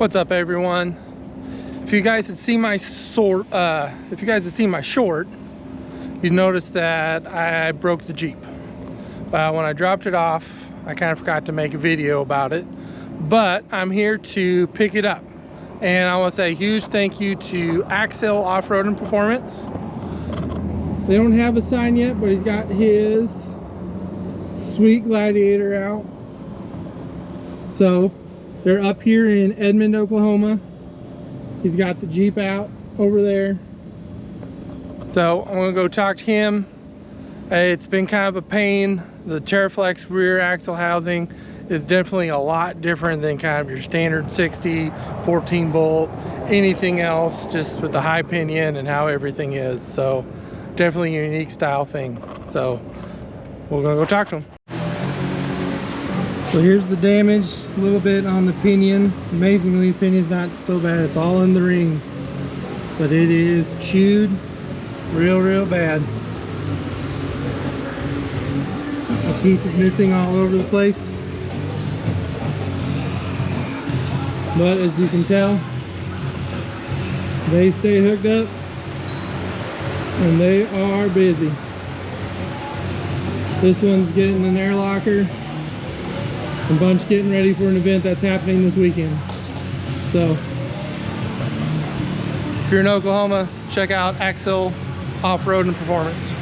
What's up, everyone? If you guys had seen my short, you'd notice that I broke the Jeep. When I dropped it off, I kind of forgot to make a video about it, but I'm here to pick it up. And I want to say a huge thank you to Axcel Offroad Performance. They don't have a sign yet, but he's got his sweet Gladiator out. So they're up here in Edmond, Oklahoma. He's got the Jeep out over there. So I'm gonna go talk to him. It's been kind of a pain. The Terraflex rear axle housing is definitely a lot different than kind of your standard 60, 14 bolt, anything else, just with the high pinion and how everything is. So definitely a unique style thing. So we're gonna go talk to him. So here's the damage, a little bit on the pinion. Amazingly, the pinion's not so bad. It's all in the ring, but it is chewed real bad. A piece is missing all over the place. But as you can tell, they stay hooked up and they are busy. This one's getting an air locker. A bunch getting ready for an event that's happening this weekend. So if you're in Oklahoma, check out Axcel Offroad Performance.